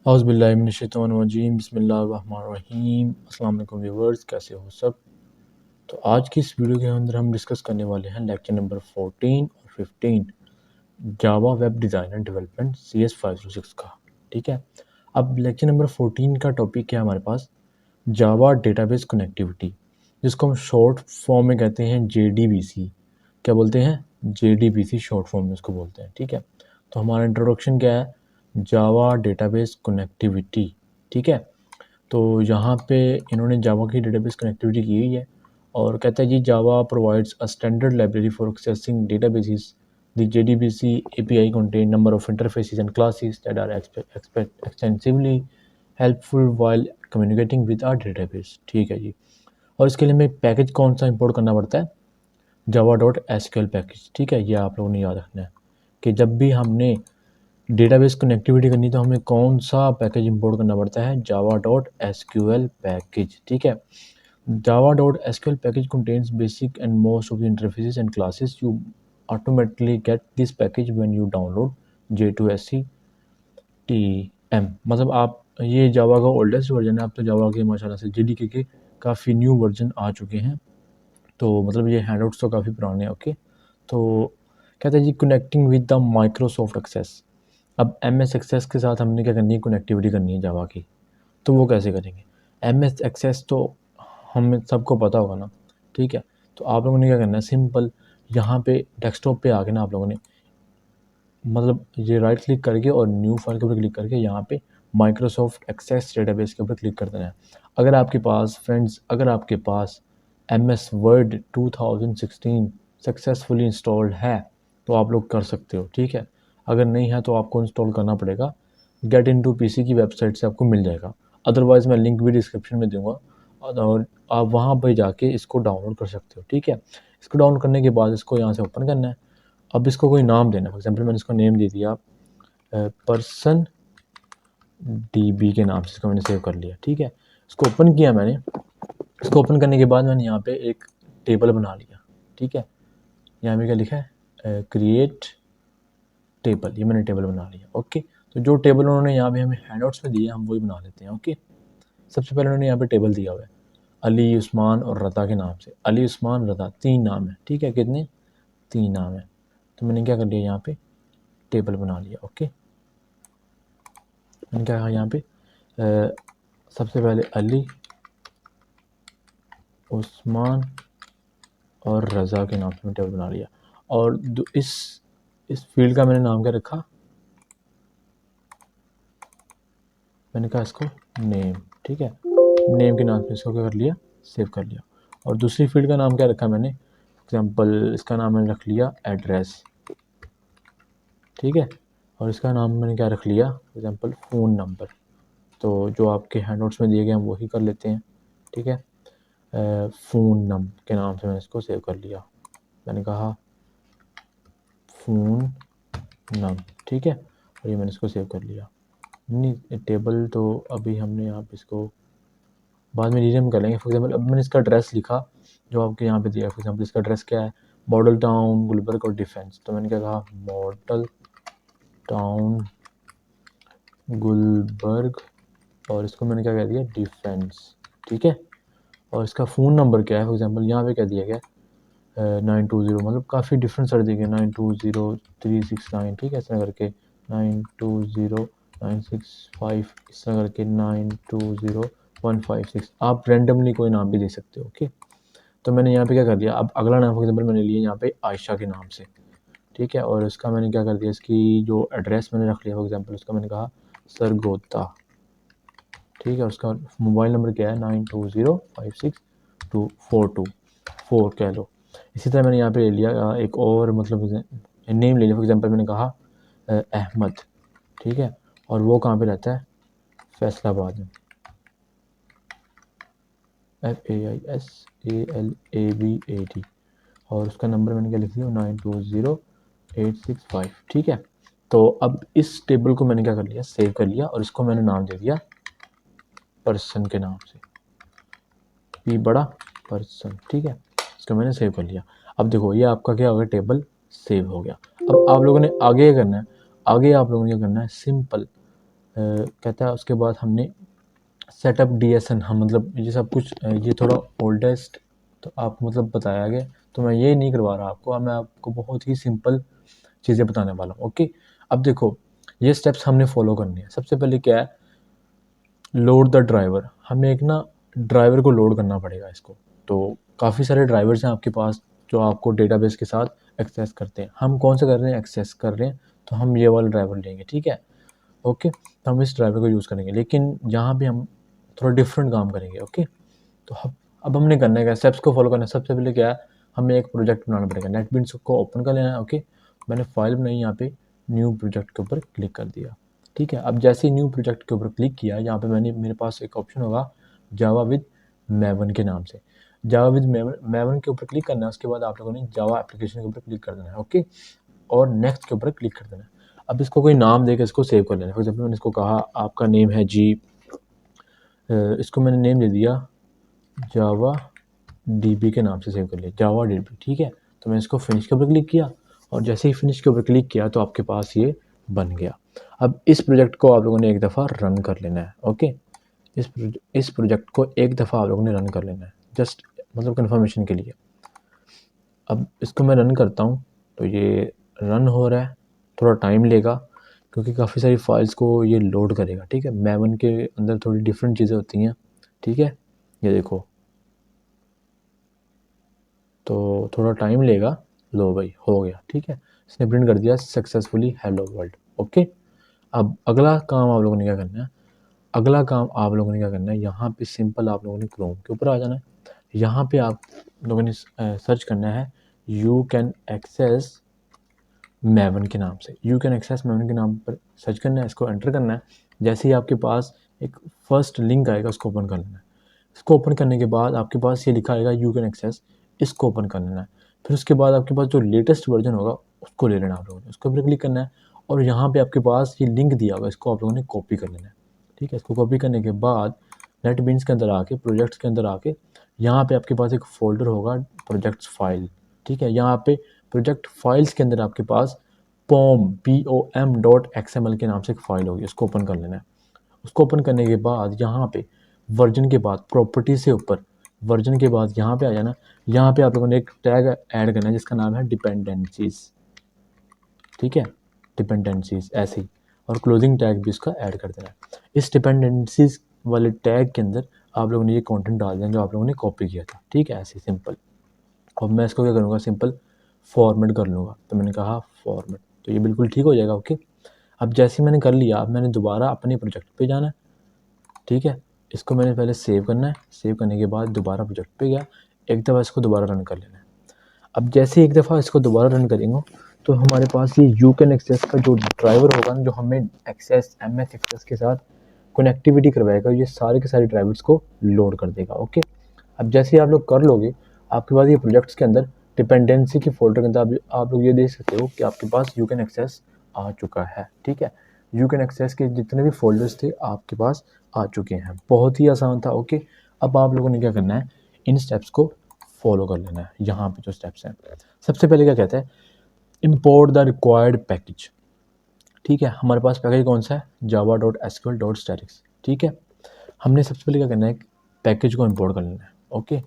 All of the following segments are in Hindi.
औज़ुबिल्लाहिमिनश्शैतानिर्रजीम बिस्मिल्लाहिर्रहमानिर्रहीम। अस्सलाम वालेकुम व्यूअर्स, कैसे हो सब। तो आज की इस वीडियो के अंदर हम डिस्कस करने वाले हैं लेक्चर नंबर 14 और 15 Java web design and development CS506 का। ठीक है, अब लेक्चर नंबर 14 का टॉपिक क्या है हमारे पास, जावा डेटाबेस कनेक्टिविटी, जिसको हम शॉर्ट फॉर्म में कहते हैं JDBC। क्या बोलते हैं? JDBC शॉर्ट फॉर्म में उसको बोलते हैं। ठीक है, तो हमारा इंट्रोडक्शन क्या है, जावा डेटाबेस कनेक्टिविटी। ठीक है, तो यहाँ पे इन्होंने जावा की डेटाबेस कनेक्टिविटी की हुई है और कहता है जी Java provides a standard library for accessing databases. The JDBC API contain number of interfaces and classes that are extensively helpful while communicating with our database। ठीक है जी, और इसके लिए हमें पैकेज कौन सा इंपोर्ट करना पड़ता है, java.sql पैकेज। ठीक है, ये आप लोगों ने याद रखना है कि जब भी हमने डेटाबेस कनेक्टिविटी करनी तो हमें कौन सा पैकेज इंपोर्ट करना पड़ता है, java.sql पैकेज। ठीक है, java.sql package contains basic and most of the interfaces and classes. You automatically get this package when you download J2SE-TM। मतलब आप ये जावा का ओल्डेस्ट वर्जन है। आप तो जावा के माशाल्लाह से JDK के काफ़ी न्यू वर्जन आ चुके हैं, तो मतलब ये हैंडआउट्स तो काफ़ी पुराने हैं। ओके, तो कहते हैं जी connecting with the Microsoft access. अब MS एक्सेस के साथ हमने क्या करनी है, कनेक्टिविटी करनी है जावा की। तो वो कैसे करेंगे, MS एक्सेस तो हम सबको पता होगा ना। ठीक है, तो आप लोगों ने क्या करना है, सिंपल यहाँ पे डेस्कटॉप पे आके ना आप लोगों ने मतलब ये राइट क्लिक करके और न्यू फाइल के ऊपर क्लिक करके यहाँ पे माइक्रोसॉफ्ट एक्सेस डेटाबेस के ऊपर क्लिक कर देना है। अगर आपके पास फ्रेंड्स, अगर आपके पास MS वर्ड 2016 सक्सेसफुली इंस्टॉल्ड है तो आप लोग कर सकते हो। ठीक है, अगर नहीं है तो आपको इंस्टॉल करना पड़ेगा, गेट इनटू PC की वेबसाइट से आपको मिल जाएगा। अदरवाइज़ मैं लिंक भी डिस्क्रिप्शन में दूंगा और आप वहाँ पर जाके इसको डाउनलोड कर सकते हो। ठीक है, इसको डाउनलोड करने के बाद इसको यहाँ से ओपन करना है। अब इसको कोई नाम देना, फॉर एग्जांपल मैंने इसको नेम दे दिया पर्सन DB के नाम से, इसको मैंने सेव कर लिया। ठीक है, इसको ओपन किया मैंने। इसको ओपन करने के बाद मैंने यहाँ पे एक टेबल बना लिया। ठीक है, यहाँ पे क्या लिखा है, क्रिएट टेबल, ये मैंने टेबल बना लिया। ओके, तो जो टेबल उन्होंने यहाँ पे हमें हैंडआउट्स में दिए हम वही बना लेते हैं। ओके, सबसे पहले उन्होंने यहाँ पे टेबल दिया हुआ है अली, उस्मान और रज़ा के नाम से। अली, उस्मान, रज़ा, 3 नाम है। ठीक है, कितने, 3 नाम है। तो मैंने क्या कर लिया, यहाँ पे टेबल बना लिया। ओके, मैंने क्या कहा यहाँ पे सबसे पहले अली, उस्मान और रज़ा के नाम से मैंने टेबल बना लिया। और इस फील्ड का मैंने नाम क्या रखा, मैंने कहा इसको नेम। ठीक है, नेम के नाम से इसको क्या कर लिया, सेव कर लिया। और दूसरी फील्ड का नाम क्या रखा मैंने, एग्जांपल इसका नाम मैंने रख लिया एड्रेस। ठीक है, और इसका नाम मैंने क्या रख लिया, एग्जांपल फ़ोन नंबर। तो जो आपके हैंडआउट्स में दिए गए हम वही कर लेते हैं। ठीक है, फ़ोन नंबर के नाम से मैंने इसको सेव कर लिया। मैंने कहा फ़ोन नंबर। ठीक है, और ये मैंने इसको सेव कर लिया। नहीं, टेबल तो अभी हमने यहाँ पे इसको बाद में रीनेम कर लेंगे। फॉर एग्जांपल अब मैंने इसका एड्रेस लिखा जो आपके यहाँ पे दिया। फॉर एग्जांपल इसका एड्रेस क्या है, मॉडल टाउन, गुलबर्ग और डिफेंस। तो मैंने क्या कहा, मॉडल टाउन, गुलबर्ग, और इसको मैंने क्या कह दिया, डिफेंस। ठीक है, और इसका फ़ोन नंबर क्या है, फॉर एग्जांपल यहाँ पे क्या दिया गया 920, मतलब काफ़ी डिफरेंट सर दिए गए 920369। ठीक है, इस तरह करके 920965, इस तरह करके 920156। आप रैंडमली कोई नाम भी दे सकते हो। ओके, तो मैंने यहाँ पे क्या कर दिया, अब अगला नाम फॉर एग्जांपल मैंने लिया यहाँ पे आयशा के नाम से। ठीक है, और इसका मैंने क्या कर दिया, इसकी जो एड्रेस मैंने रख लिया फॉर एग्जांपल उसका मैंने कहा सरगोदा। ठीक है, उसका मोबाइल नंबर क्या है 92056242 कह लो। इसी तरह मैंने यहाँ पे ले लिया एक और मतलब नेम ले लिया। फॉर एग्जांपल मैंने कहा अहमद। ठीक है, और वो कहाँ पे रहता है, फैसलाबाद में, FAISALABAD। और उसका नंबर मैंने क्या लिख दिया 920865। ठीक है, तो अब इस टेबल को मैंने क्या कर लिया, सेव कर लिया, और इसको मैंने नाम दे दिया पर्सन के नाम से, P बड़ा पर्सन। ठीक है, इसको मैंने सेव कर लिया। अब देखो ये आपका क्या हो गया, टेबल सेव हो गया। अब आप लोगों ने आगे क्या करना है, आगे आप लोगों ने क्या करना है, सिंपल कहता है उसके बाद हमने सेटअप DSN, हम मतलब ये सब कुछ ये थोड़ा ओल्डेस्ट तो आप मतलब बताया गया, तो मैं ये नहीं करवा रहा आपको, अब मैं आपको बहुत ही सिंपल चीज़ें बताने वाला हूँ। ओके, अब देखो ये स्टेप्स हमने फॉलो करने हैं। सबसे पहले क्या है, लोड द ड्राइवर। हमें एक ना ड्राइवर को लोड करना पड़ेगा इसको। तो काफ़ी सारे ड्राइवर्स हैं आपके पास जो आपको डेटाबेस के साथ एक्सेस करते हैं। हम कौन सा कर रहे हैं, एक्सेस कर रहे हैं, तो हम ये वाला ड्राइवर लेंगे, ठीक है। ओके, तो हम इस ड्राइवर को यूज़ करेंगे, लेकिन यहाँ पे हम थोड़ा डिफरेंट काम करेंगे। ओके, तो अब हमने करना है क्या, स्टेप्स को फॉलो करना है। सबसे पहले क्या है, हमें एक प्रोजेक्ट बनाना पड़ेगा। नेटबीन्स को ओपन कर लेना है। ओके, मैंने फाइल बनाई, यहाँ पे न्यू प्रोजेक्ट के ऊपर क्लिक कर दिया, ठीक है। अब जैसे ही न्यू प्रोजेक्ट के ऊपर क्लिक किया, यहाँ पे मेरे पास एक ऑप्शन होगा जावा विद मैवन के नाम से। जावा विद मैवन के ऊपर क्लिक करना है। उसके बाद आप लोगों ने जावा एप्लीकेशन के ऊपर क्लिक कर देना है। ओके, और नेक्स्ट के ऊपर क्लिक कर देना है। अब इसको कोई नाम देकर इसको सेव कर लेना है। फॉर एग्जाम्पल मैंने इसको कहा आपका नेम है जी, इसको मैंने नेम दे दिया जावा DB के नाम से सेव कर लिया, जावा DB, ठीक है। तो मैं इसको फिनिश के ऊपर क्लिक किया, और जैसे ही फिनिश के ऊपर क्लिक किया तो आपके पास ये बन गया। अब इस प्रोजेक्ट को आप लोगों ने एक दफ़ा रन कर लेना है। ओके, इस प्रोजेक्ट को एक दफ़ा आप लोगों ने रन कर लेना है, जस्ट मतलब कन्फर्मेशन के लिए। अब इसको मैं रन करता हूँ, तो ये रन हो रहा है, थोड़ा टाइम लेगा क्योंकि काफ़ी सारी फाइल्स को ये लोड करेगा, ठीक है। मैवन के अंदर थोड़ी डिफरेंट चीज़ें होती हैं, ठीक है। ये देखो, तो थोड़ा टाइम लेगा। लो भाई, हो गया, ठीक है। इसने प्रिंट कर दिया सक्सेसफुली हेलो वर्ल्ड। ओके, अब अगला काम आप लोगों ने क्या करना है, यहाँ पे सिंपल आप लोगों ने क्रोम के ऊपर आ जाना है। यहाँ पे आप लोगों ने सर्च करना है यू कैन एक्सेस मैवन के नाम से। यू कैन एक्सेस मैवन के नाम पर सर्च करना है, इसको एंटर करना है। जैसे ही आपके पास एक फर्स्ट लिंक आएगा, उसको ओपन कर लेना है। इसको ओपन करने के बाद आपके पास ये लिखा आएगा यू कैन एक्सेस, इसको ओपन कर लेना है। फिर उसके बाद आपके पास जो लेटेस्ट वर्जन होगा उसको ले लेना आप लोगों ने, उसको ऊपर क्लिक करना है, और यहाँ पे आपके पास ये लिंक दिया होगा, इसको आप लोगों ने कॉपी कर लेना है, ठीक है। इसको कॉपी करने के बाद नेटबीन्स के अंदर आके, प्रोजेक्ट्स के अंदर आके, यहाँ पे आपके पास एक फोल्डर होगा प्रोजेक्ट्स फाइल, ठीक है। यहाँ पे प्रोजेक्ट फाइल्स के अंदर आपके पास POM.XML के नाम से एक फाइल होगी, उसको ओपन कर लेना है। उसको ओपन करने के बाद यहाँ पे वर्जन के बाद प्रॉपर्टी से ऊपर वर्जन के बाद यहाँ पे आ जाना। यहाँ पे आप लोगों ने एक टैग ऐड करना है जिसका नाम है डिपेंडेंसीज, ठीक है, डिपेंडेंसीज ऐसे ही, और क्लोजिंग टैग भी इसका ऐड कर देना है। इस डिपेंडेंसीज वाले टैग के अंदर आप लोगों ने ये कंटेंट डाल देना जो आप लोगों ने कॉपी किया था, ठीक है, ऐसे सिंपल। और मैं इसको क्या करूँगा, सिंपल फॉर्मेट कर लूँगा। तो मैंने कहा फॉर्मेट, तो ये बिल्कुल ठीक हो जाएगा। ओके, अब जैसे मैंने कर लिया, अब मैंने दोबारा अपने प्रोजेक्ट पे जाना है, ठीक है। इसको मैंने पहले सेव करना है, सेव करने के बाद दोबारा प्रोजेक्ट पे गया, एक दफ़ा इसको दोबारा रन कर लेना है। अब जैसे ही एक दफ़ा इसको दोबारा रन करेंगे तो हमारे पास ये यू कैन एक्सेस का जो ड्राइवर होगा ना, जो हमें एक्सेस MS एक्सेस के साथ कनेक्टिविटी करवाएगा, ये सारे के सारे ड्राइवर्स को लोड कर देगा। ओके, अब जैसे ही आप लोग कर लोगे, आपके पास ये प्रोजेक्ट्स के अंदर डिपेंडेंसी के फोल्डर के अंदर आप लोग ये देख सकते हो कि आपके पास यू कैन एक्सेस आ चुका है, ठीक है। यू कैन एक्सेस के जितने भी फोल्डर्स थे आपके पास आ चुके हैं। बहुत ही आसान था। ओके, अब आप लोगों ने क्या करना है, इन स्टेप्स को फॉलो कर लेना है। यहाँ पे जो स्टेप्स हैं, सबसे पहले क्या कहते हैं, इम्पोर्ट द रिक्वायर्ड पैकेज, ठीक है। हमारे पास पैकेज कौन सा है, java.sql.statics, ठीक है। हमने सबसे पहले क्या करना है, पैकेज को इम्पोर्ट कर लेना है। ओके,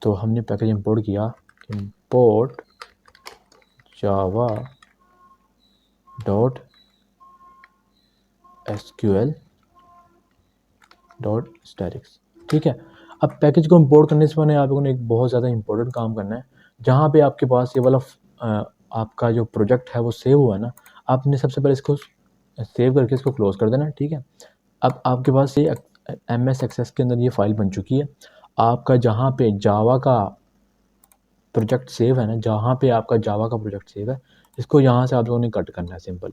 तो हमने पैकेज इंपोर्ट किया, इंपोर्ट java.sql.statics, ठीक है। अब पैकेज को इंपोर्ट करने से पहले आप लोगों ने एक बहुत ज़्यादा इंपॉर्टेंट काम करना है। जहाँ पे आपके पास ये वाला आपका जो प्रोजेक्ट है वो सेव हुआ है ना, आपने सबसे पहले इसको सेव करके इसको क्लोज कर देना, ठीक है। अब आपके पास ये MS एक्सेस के अंदर ये फाइल बन चुकी है। आपका जहाँ पे जावा का प्रोजेक्ट सेव है ना, जहाँ पे आपका जावा का प्रोजेक्ट सेव है, इसको यहाँ से आप लोगों ने कट करना है। सिंपल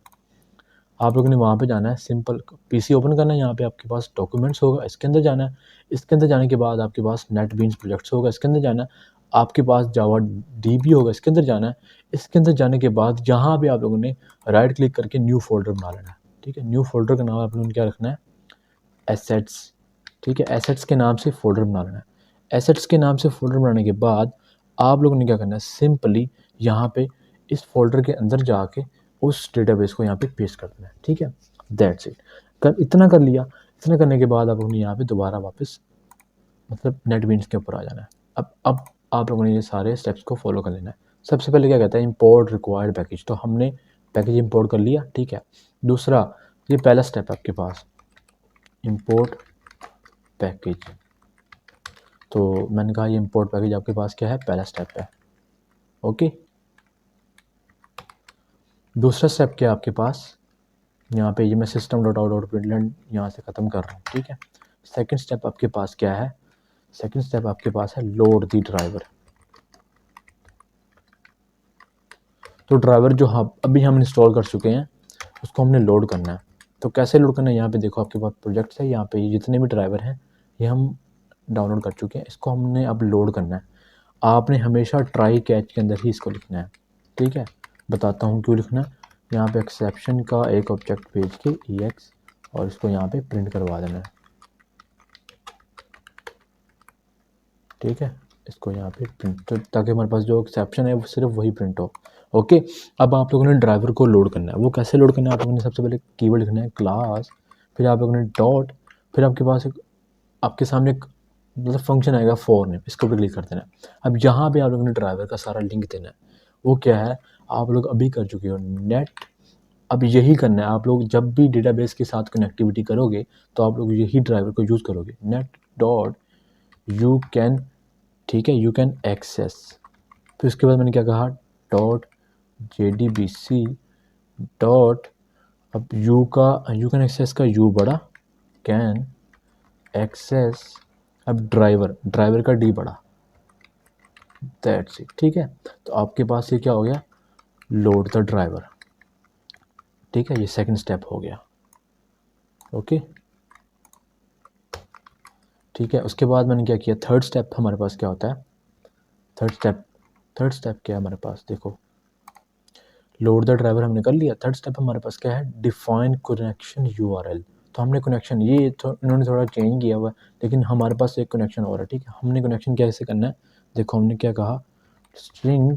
आप लोगों ने वहाँ पे जाना है, सिंपल PC ओपन करना है, यहाँ पे आपके पास डॉक्यूमेंट्स होगा, इसके अंदर जाना है। इसके अंदर जाने के बाद आपके पास नेटबीन्स प्रोजेक्ट्स होगा, इसके अंदर जाना है। आपके पास जावा DB होगा, इसके अंदर जाना है। इसके अंदर जाने के बाद यहाँ पे आप लोगों ने राइट क्लिक करके न्यू फोल्डर बना लेना है, ठीक है। न्यू फोल्डर का नाम आप लोगों ने क्या रखना है, एसेट्स, ठीक है। एसेट्स के नाम से फोल्डर बना लेना है। एसेट्स के नाम से फोल्डर बनाने के बाद आप लोगों ने क्या करना है, सिंपली यहाँ पे इस फोल्डर के अंदर जाके उस डेटाबेस को यहाँ पे पेस्ट कर देना है, ठीक है। That's it. इतना कर लिया। इतना करने के बाद आप लोगों ने यहाँ पे दोबारा वापस मतलब नेटबीन्स के ऊपर आ जाना है। अब आप लोगों ने ये सारे स्टेप्स को फॉलो कर लेना है। सबसे पहले क्या कहता है, इंपोर्ट रिक्वायर्ड पैकेज, तो हमने पैकेज इंपोर्ट कर लिया, ठीक है। दूसरा, ये पहला स्टेप है आपके पास, इंपोर्ट पैकेज। तो मैंने कहा ये इंपोर्ट पैकेज आपके पास क्या है, पहला स्टेप है, ओके। दूसरा स्टेप क्या है आपके पास, यहाँ पे ये मैं system dot out dot println यहाँ से ख़त्म कर रहा हूँ, ठीक है। सेकंड स्टेप आपके पास क्या है, सेकंड स्टेप आपके पास है लोड दी ड्राइवर। तो ड्राइवर जो अभी हम इंस्टॉल कर चुके हैं उसको हमने लोड करना है। तो कैसे लोड करना है, यहाँ पे देखो आपके पास प्रोजेक्ट्स है, यहाँ पे ये जितने भी ड्राइवर हैं ये हम डाउनलोड कर चुके हैं, इसको हमने अब लोड करना है। आपने हमेशा ट्राई कैच के अंदर ही इसको लिखना है, ठीक है। बताता हूँ क्यों लिखना है। यहाँ पे एक्सेप्शन का एक ऑब्जेक्ट भेज के EX और इसको यहाँ पे प्रिंट करवा देना है, ठीक है। इसको यहाँ पे प्रिंट, तो ताकि हमारे पास जो एक्सेप्शन है वो सिर्फ वही प्रिंट हो, ओके। अब आप लोगों ने ड्राइवर को लोड करना है। वो कैसे लोड करना है, आप लोगों ने सबसे पहले कीवर्ड लिखना है क्लास, फिर आप लोगों ने डॉट, फिर आपके पास एक आपके सामने एक मतलब फंक्शन आएगा फॉर नेम, इसको भी क्लिक कर देना है। अब यहाँ पे आप लोगों ने ड्राइवर का सारा लिंक देना है। वो क्या है, आप लोग अभी कर चुके हो नेट, अब यही करना है। आप लोग जब भी डेटाबेस के साथ कनेक्टिविटी करोगे तो आप लोग यही ड्राइवर को यूज़ करोगे, नेट डॉट यू कैन, ठीक है, यू कैन एक्सेस। फिर उसके बाद मैंने क्या कहा, डॉट JDBC डॉट, अब यू कैन एक्सेस का यू बड़ा, कैन एक्सेस, अब ड्राइवर का डी बड़ा, दैट्स इट, ठीक है। तो आपके पास ये क्या हो गया, लोड द ड्राइवर, ठीक है। ये सेकंड स्टेप हो गया, ओके, ठीक है। उसके बाद मैंने क्या किया, थर्ड स्टेप हमारे पास क्या होता है, थर्ड स्टेप क्या है हमारे पास, देखो लोड द ड्राइवर हमने कर लिया। थर्ड स्टेप हमारे पास क्या है, डिफाइन कनेक्शन URL। तो हमने कनेक्शन ये इन्होंने थोड़ा चेंज किया हुआ है, लेकिन हमारे पास एक कनेक्शन और है, ठीक है। हमने कनेक्शन कैसे करना है, देखो हमने क्या कहा, स्ट्रिंग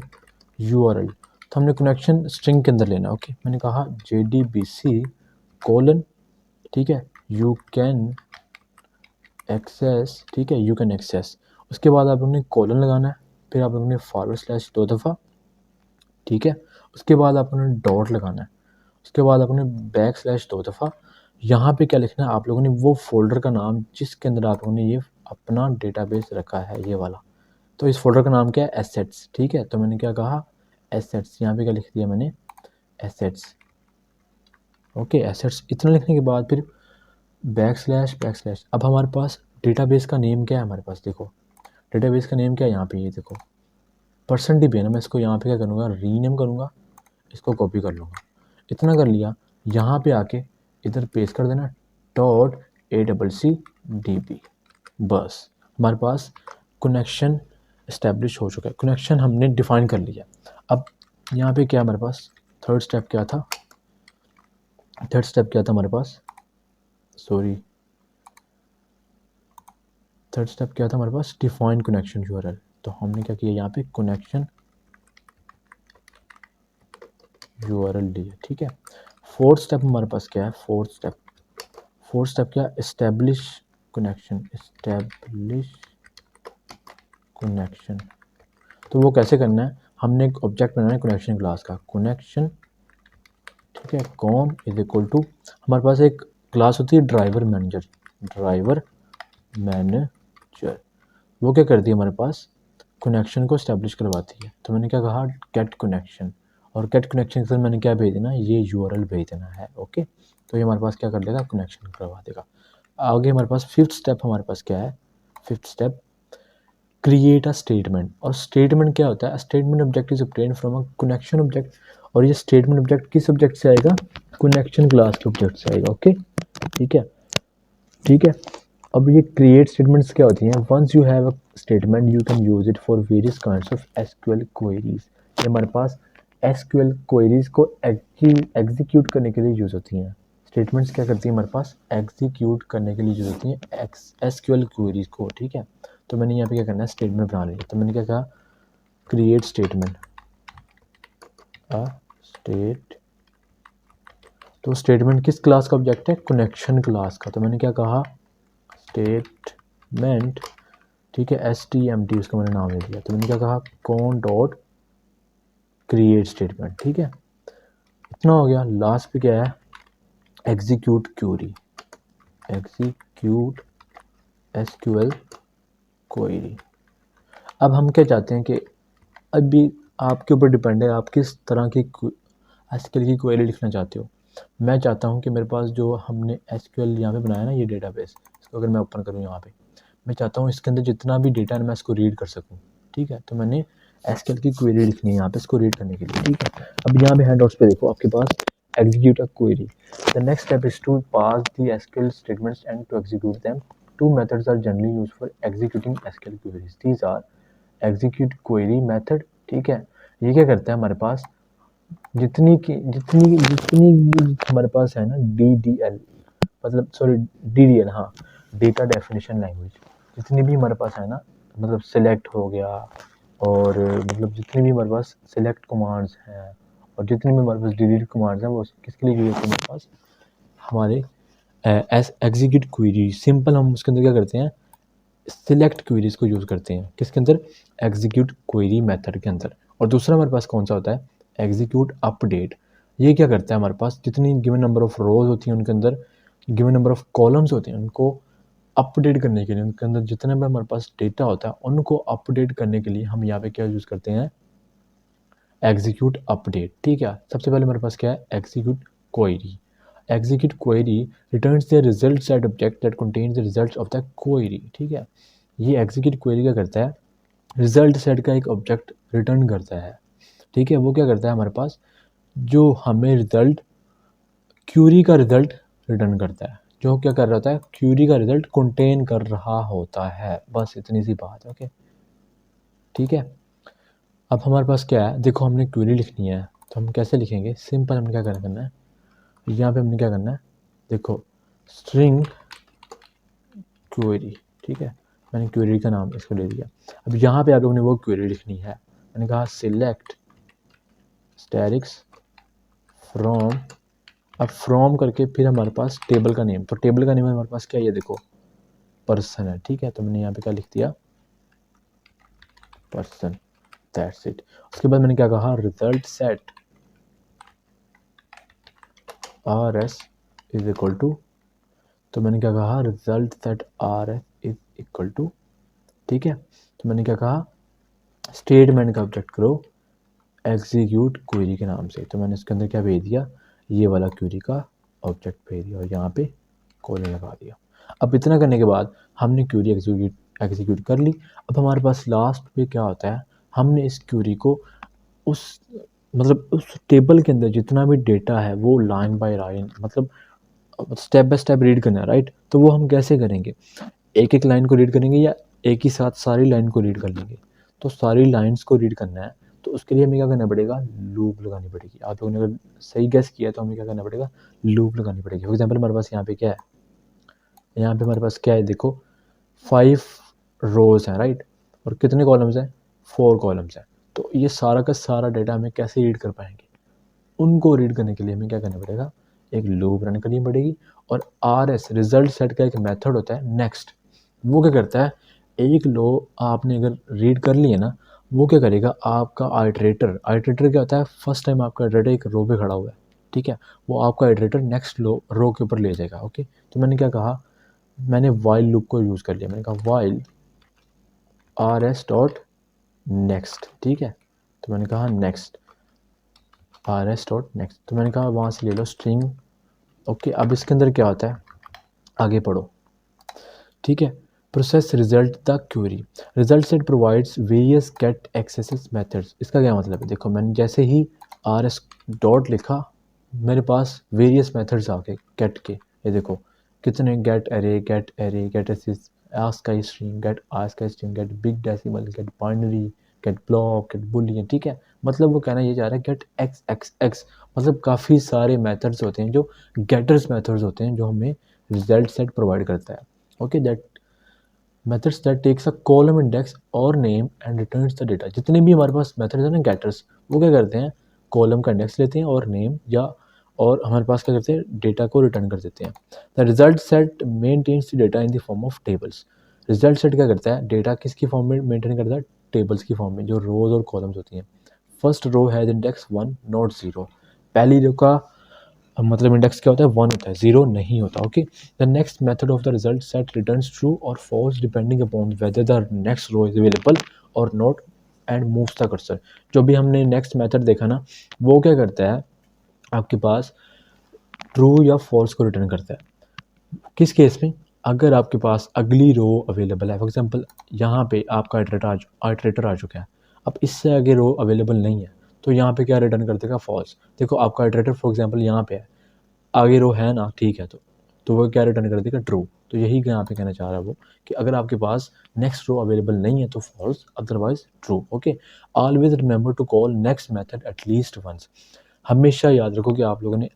URL। तो हमने कनेक्शन स्ट्रिंग के अंदर लेना, ओके। मैंने कहा JDBC कोलन, ठीक है, यू कैन एक्सेस, ठीक है, यू कैन एक्सेस। उसके बाद आप लोगों ने कोलन लगाना है, फिर आप लोगों ने फॉरवर्ड स्लैश 2 दफ़ा, ठीक है। उसके बाद आप लोगों ने डॉट लगाना है, उसके बाद आप लोगों ने बैक स्लैश 2 दफ़ा। यहाँ पे क्या लिखना है, आप लोगों ने वो फोल्डर का नाम जिसके अंदर आप लोगों ने ये अपना डेटाबेस रखा है, ये वाला। तो इस फोल्डर का नाम क्या है, एसेट्स, ठीक है। तो मैंने क्या कहा, एसेट्स, यहाँ पे क्या लिख दिया मैंने, एसेट्स, ओके, एसेट्स। इतना लिखने के बाद फिर बैक स्लैश। अब हमारे पास डेटाबेस का नेम क्या है, हमारे पास देखो डेटाबेस का नेम क्या है, यहाँ पे ये देखो %DB है ना। मैं इसको यहाँ पे क्या करूँगा, रीनेम करूँगा, इसको कॉपी कर लूँगा। इतना कर लिया, यहाँ पे आके इधर पेस्ट कर देना .ACCDB, बस हमारे पास कनेक्शन इस्टेब्लिश हो चुका है। कनेक्शन हमने डिफाइन कर लिया। अब यहाँ पे क्या हमारे पास थर्ड स्टेप क्या था, हमारे पास, सॉरी, थर्ड स्टेप क्या था हमारे पास, डिफाइन कनेक्शन URL। तो हमने क्या किया, यहाँ पे कनेक्शन URL लिया, ठीक है। फोर्थ स्टेप हमारे पास क्या है, फोर्थ स्टेप क्या, एस्टेब्लिश कनेक्शन। तो वो कैसे करना है, हमने एक ऑब्जेक्ट बनाना है कनेक्शन क्लास का, कनेक्शन, ठीक है, कॉन इज इक्वल टू, हमारे पास एक क्लास होती है ड्राइवर मैनेजर। वो क्या करती है, हमारे पास कनेक्शन को इस्टेब्लिश करवाती है। तो मैंने क्या कहा, गेट कनेक्शन, और गेट कनेक्शन से मैंने क्या भेज देना, ये URL भेज देना है, ओके। तो ये हमारे पास क्या कर देगा, कनेक्शन करवा देगा। आगे हमारे पास फिफ्थ स्टेप हमारे पास क्या है, fifth step, create a statement. और स्टेटमेंट क्या होता है, statement object is obtain from a connection object. और ये स्टेटमेंट ऑब्जेक्ट किस ऑब्जेक्ट से आएगा, कनेक्शन क्लास के ऑब्जेक्ट से आएगा, ओके, ठीक है। अब ये क्रिएट स्टेटमेंट्स क्या होती हैं, once you have a statement you can use it for various kinds of SQL queries. ये हमारे पास SQL क्वेरीज को एग्जीक्यूट करने के लिए यूज होती हैं। स्टेटमेंट्स क्या करती हैं, हमारे पास एग्जीक्यूट करने के लिए यूज होती हैं SQL क्वेरीज को, ठीक है। तो मैंने यहाँ पे क्या करना है, स्टेटमेंट बना लिया। तो मैंने क्या कहा, क्रिएट स्टेटमेंट, तो स्टेटमेंट किस क्लास का ऑब्जेक्ट है? कनेक्शन क्लास का। तो मैंने क्या कहा? स्टेटमेंट, ठीक है, STMT उसका मैंने नाम दे दिया। तो मैंने क्या कहा? कौन डॉट क्रिएट स्टेटमेंट, ठीक है, इतना हो गया। लास्ट पे क्या है? Execute query, execute SQL query. अब हम क्या चाहते हैं कि अभी आपके ऊपर डिपेंड है आप किस तरह की SQL की क्वेरी लिखना चाहते हो। मैं चाहता हूं कि मेरे पास जो हमने SQL यहाँ पे बनाया ना, ये डेटाबेस, इसको अगर मैं ओपन करूँ यहाँ पे, मैं चाहता हूँ इसके अंदर जितना भी डेटा है मैं इसको रीड कर सकूँ, ठीक है। तो मैंने SQL की क्वेरी लिखनी है यहाँ पे इसको रीड करने के लिए, ठीक है। अब यहाँ पे हैंडआउट्स पे देखो आपके पास execute a query. The next step is to pass the SQL statements and to execute them. Two methods are generally used for executing SQL queries. These are execute query method, ठीक है। ये क्या करता है हमारे पास जितनी हमारे पास है ना DDL, मतलब सॉरी DDL, हाँ, डेटा डेफिनेशन लैंग्वेज, जितनी भी हमारे पास है ना, मतलब सिलेक्ट हो गया, और मतलब जितनी भी हमारे पास सिलेक्ट कमांड्स हैं और जितनी भी हमारे पास डिलीट कमांड्स हैं, वो किसके लिए यूज होती है हमारे पास? हमारे एग्जीक्यूट क्वेरी। सिंपल हम उसके अंदर क्या करते हैं? सिलेक्ट क्वेरीज को यूज़ करते हैं किसके अंदर? एग्जीक्यूट क्वेरी मेथड के अंदर। और दूसरा हमारे पास कौन सा होता है? Execute update. ये क्या करता है हमारे पास? जितनी गिवन नंबर ऑफ रोज होती हैं उनके अंदर गिवन नंबर ऑफ कॉलम्स होते हैं, उनको अपडेट करने के लिए, उनके अंदर जितने भी हमारे पास डेटा होता है उनको अपडेट करने के लिए हम यहाँ पे क्या यूज़ करते हैं? एग्जीक्यूट अपडेट, ठीक है। सबसे पहले हमारे पास क्या है? Execute query. Execute query returns the result set object that contains the results of the query, ठीक है। ये एग्जीक्यूट क्वेरी क्या करता है? रिजल्ट सेट का एक ऑब्जेक्ट रिटर्न करता है, ठीक है। वो क्या करता है हमारे पास? जो हमें रिजल्ट, क्यूरी का रिजल्ट रिटर्न करता है, जो क्या कर रहा होता है? क्यूरी का रिजल्ट कंटेन कर रहा होता है। बस इतनी सी बात है, ओके, ठीक है। अब हमारे पास क्या है? देखो हमने क्वेरी लिखनी है, तो हम कैसे लिखेंगे? सिंपल, हमने क्या करना है, यहाँ पे हमने क्या करना है? देखो स्ट्रिंग क्वेरी, ठीक है, मैंने क्वेरी का नाम इसको ले दिया। अब यहाँ पे आप लोगों ने वो क्वेरी लिखनी है। मैंने कहा सिलेक्ट स्टैटिक्स फ्रॉम, अब फ्रॉम करके फिर हमारे पास टेबल का नेम, तो टेबल का नेम हमारे पास क्या है? ये देखो पर्सन है, ठीक है। तो मैंने यहाँ पे क्या लिख दिया? Person, that's it. उसके बाद मैंने क्या कहा? Result set RS is equal to, तो मैंने क्या कहा? Result set RS is equal to, ठीक है। तो मैंने क्या कहा? स्टेटमेंट का ऑब्जेक्ट करो एग्जीक्यूट क्वेरी के नाम से। तो मैंने इसके अंदर क्या भेज दिया? ये वाला क्वेरी का ऑब्जेक्ट भेज दिया और यहाँ पे कॉलन लगा दिया। अब इतना करने के बाद हमने क्वेरी एग्जीक्यूट कर ली। अब हमारे पास लास्ट पे क्या होता है? हमने इस क्वेरी को उस मतलब उस टेबल के अंदर जितना भी डेटा है वो लाइन बाय लाइन, मतलब स्टेप बाय स्टेप रीड करना है, राइट। तो वो हम कैसे करेंगे? एक एक लाइन को रीड करेंगे या एक ही साथ सारी लाइन को रीड कर लेंगे? तो सारी लाइंस को रीड करना है तो उसके लिए हमें क्या करना पड़ेगा? लूप लगानी पड़ेगी। आप लोगों ने अगर सही गेस किया तो हमें क्या करना पड़ेगा? लूप लगानी पड़ेगी। फॉर एग्जाम्पल हमारे पास यहाँ पे क्या है? यहाँ पे हमारे पास क्या है? देखो 5 रोज हैं, राइट, और कितने कॉलम्स हैं? 4 कॉलम्स हैं। तो ये सारा का सारा डेटा हमें कैसे रीड कर पाएंगे? उनको रीड करने के लिए हमें क्या करना पड़ेगा? एक लूप रन करनी पड़ेगी। और RS रिजल्ट सेट का एक मेथड होता है नेक्स्ट, वो क्या करता है? एक लो आपने अगर रीड कर लिया ना, वो क्या करेगा? आपका आइटरेटर क्या होता है? फर्स्ट टाइम आपका आइटरेटर एक रो पे खड़ा हुआ है, ठीक है, वो आपका आइटरेटर नेक्स्ट रो के ऊपर ले जाएगा, ओके। तो मैंने क्या कहा? मैंने वाइल लूप को यूज़ कर लिया। मैंने कहा वाइल RS डॉट नेक्स्ट, ठीक है। तो मैंने कहा नेक्स्ट RS डॉट नेक्स्ट, तो मैंने कहा वहाँ से ले लो स्ट्रिंग, ओके। अब इसके अंदर क्या होता है? आगे पढ़ो, ठीक है। Process result the query, result set provides various get access methods. इसका क्या मतलब है? देखो मैंने जैसे ही RS डॉट लिखा, मेरे पास वेरियस मेथड्स आ गए गेट के। ये देखो कितने, get array, get access, ask का स्ट्रिंग, गेट आस्क का string, get big decimal, get binary, get block, get boolean, ठीक है। मतलब वो कहना ये जा रहा है गेट x, मतलब काफ़ी सारे मेथड्स होते हैं जो गेटर्स मेथड्स होते हैं जो हमें रिजल्ट सेट प्रोवाइड करता है, okay. That methods that takes a column index और name and returns the data. जितने भी हमारे पास मेथड्स हैं ना गेटर्स, वो क्या करते हैं? कॉलम का इंडेक्स लेते हैं और नेम या और हमारे पास क्या करते हैं, डेटा को रिटर्न कर देते हैं। The result set maintains the data in the form of tables. Result set क्या करता है, डेटा किसकी फॉर्म में मेंटेन करता है, टेबल्स की फॉर्म में, जो रोज और कॉलम्स होती हैं। First row has index 1 not 0। पहली रो का मतलब इंडेक्स क्या होता है, 1 होता है, 0 नहीं होता। Okay, the next method of the result set returns true और false depending upon whether the next row is available और not and moves the cursor. जो भी हमने नेक्स्ट मेथड देखा ना, वो क्या करता है, आपके पास ट्रू या फॉल्स को रिटर्न करता है। किस केस में, अगर आपके पास अगली रो अवेलेबल है, फॉर एग्जांपल यहाँ पे आपका आइटरेटर आ चुका है, अब इससे आगे रो अवेलेबल नहीं है, तो यहाँ पे क्या रिटर्न कर देगा, फॉल्स। देखो आपका आइटरेटर फॉर एग्जांपल यहाँ पे है, आगे रो है ना, ठीक है, तो वो क्या रिटर्न कर देगा, ट्रू। तो यही यहाँ पे कहना चाह रहा है वो, कि अगर आपके पास नेक्स्ट रो अवेलेबल नहीं है तो false, otherwise true. Okay, always remember to call next method at least once. हमेशा याद रखो कि आप लोगों ने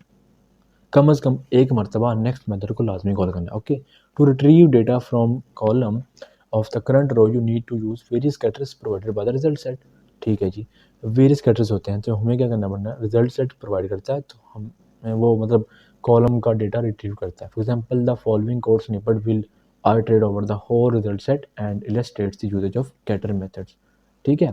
कम से कम एक मरतबा नेक्स्ट मेथड को लाजमी कॉल करना है। Okay, to retrieve data from column of the current row you need to use various characters provided by the result set. ठीक है जी, वेरियस कैरेक्टर्स होते हैं, तो हमें क्या करना पड़ना है, रिजल्ट सेट प्रोवाइड करता है, तो हम वो मतलब कॉलम का डेटा रिट्रीव करता है। For example the following code snippet will iterate over the whole result set and illustrates the usages of getter methods. ठीक है,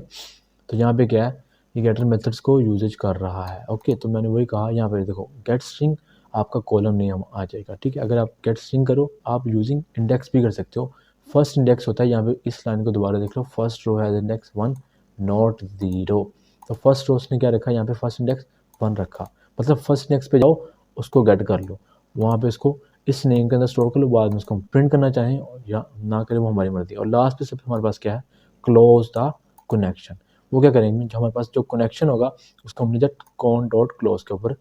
तो यहाँ पे क्या है, ये getter मेथड्स को यूजेज कर रहा है। ओके, तो मैंने वही कहा, यहाँ पे देखो गेट स्ट्रिंग आपका कॉलम नेम आ जाएगा। ठीक है, अगर आप गेट स्ट्रिंग करो, आप यूजिंग इंडेक्स भी कर सकते हो। फर्स्ट इंडेक्स होता है, यहाँ पे इस लाइन को दोबारा देख लो, first row has index 1 not 0। तो फर्स्ट रो उसने क्या रखा, यहाँ पे फर्स्ट इंडेक्स 1 रखा, मतलब फर्स्ट इंडेक्स पे जाओ, उसको गेट कर लो, वहाँ पे उसको इस नेम के अंदर स्टोर कर लो, बाद में उसको हम प्रिंट करना चाहें या ना करें वो हमारी मर्जी। और लास्ट पे सबसे हमारे पास क्या है, क्लोज द कनेक्शन। वो क्या करेंगे, जो हमारे पास जो कनेक्शन होगा उसको हमने जस्ट कॉन डॉट क्लोज के ऊपर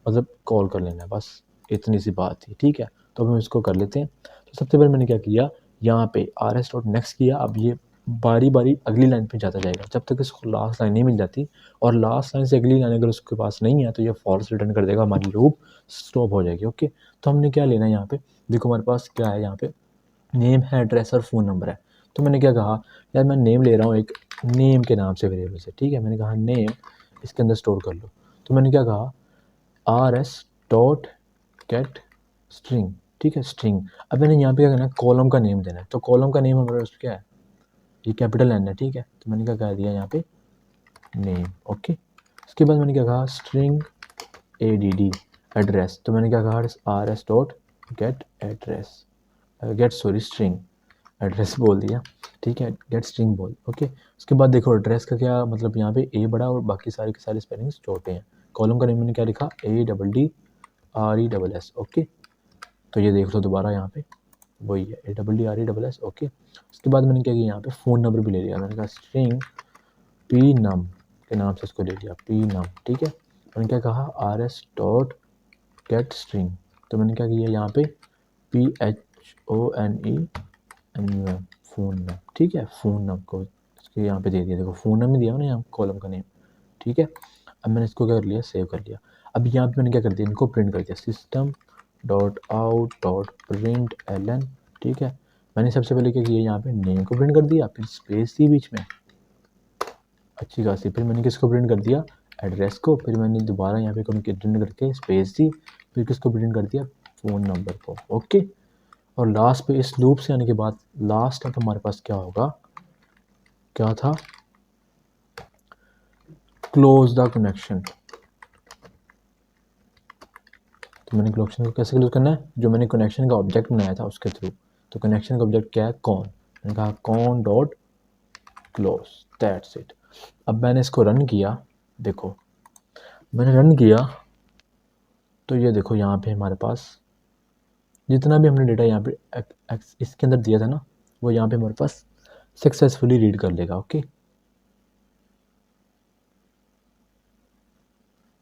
मतलब कॉल कर लेना है, बस इतनी सी बात थी। ठीक है, तो अब हम इसको कर लेते हैं। तो सबसे पहले मैंने क्या किया, यहाँ पे rs डॉट नेक्स्ट किया। अब ये बारी बारी अगली लाइन पे जाता जाएगा जब तक इसको लास्ट लाइन नहीं मिल जाती, और लास्ट लाइन से अगली लाइन अगर उसके पास नहीं है तो ये फॉल्स रिटर्न कर देगा, हमारी लूप स्टॉप हो जाएगी। ओके, तो हमने क्या लेना है, यहाँ पे देखो हमारे पास क्या है, यहाँ पे नेम है, एड्रेस और फ़ोन नंबर है। तो मैंने क्या कहा, यार मैं नेम ले रहा हूँ एक नेम के नाम से वेरिएबल से। ठीक है, मैंने कहा नेम इसके अंदर स्टोर कर लो। तो मैंने क्या कहा, rs डॉट गेट स्ट्रिंग। ठीक है, स्ट्रिंग। अब मैंने यहाँ पे क्या करना है, कॉलम का नेम देना है। तो कॉलम का नेम हमारे पास क्या है, ये कैपिटल N है। ठीक है, तो मैंने क्या कह दिया यहाँ पे, नेम। ओके, उसके बाद मैंने क्या कहा, स्ट्रिंग add एड्रेस। तो मैंने क्या कहा, rs dot get address, get sorry string address बोल दिया। ठीक है, गेट स्ट्रिंग बोल। ओके, उसके बाद देखो एड्रेस का क्या मतलब, यहाँ पे ए बड़ा और बाकी सारे के सारे स्पेलिंग्स छोटे हैं। कॉलम का नेम मैंने क्या लिखा, ADDRESS। ओके, तो ये देख लो दोबारा, यहाँ पे वही है ADDRESS। ओके, उसके बाद मैंने क्या किया, यहाँ पे फ़ोन नंबर भी ले लिया। मैंने कहा स्ट्रिंग पी नम के नाम से इसको ले लिया, पी नम। ठीक है, मैंने क्या कहा, rs डॉट गेट स्ट्रिंग। तो मैंने क्या किया, यहाँ पे PHONENUM फ़ोन नम। ठीक है, फ़ोन नम को इसके यहाँ पे दे दिया, देखो फ़ोन नम ही दिया ना यहाँ कॉलम का नेम। ठीक है, अब मैंने इसको क्या कर लिया, सेव कर लिया। अब यहाँ पे मैंने क्या कर दिया, इनको प्रिंट कर दिया, system dot out dot print ln। ठीक है, मैंने सबसे पहले क्या किया, यहाँ पे नेम को प्रिंट कर दिया, फिर स्पेस दी बीच में अच्छी खासी, फिर मैंने किसको प्रिंट कर दिया, एड्रेस को, फिर मैंने दोबारा यहाँ पे प्रिंट करके स्पेस दी, फिर किसको प्रिंट कर दिया, फ़ोन नंबर को। ओके, और लास्ट पे इस लूप से आने के बाद लास्ट तक हमारे पास क्या होगा, क्या था, क्लोज द कनेक्शन। तो मैंने कनेक्शन को कैसे क्लोज करना है, जो मैंने कनेक्शन का ऑब्जेक्ट बनाया था उसके थ्रू। तो कनेक्शन का ऑब्जेक्ट क्या है, कॉन। मैंने कहा cone dot close, that's it. अब मैंने इसको रन किया, देखो मैंने रन किया, तो ये देखो यहाँ पे हमारे पास जितना भी हमने डेटा यहाँ पे इसके अंदर दिया था ना, वो यहाँ पे हमारे पास सक्सेसफुली रीड कर लेगा। ओके,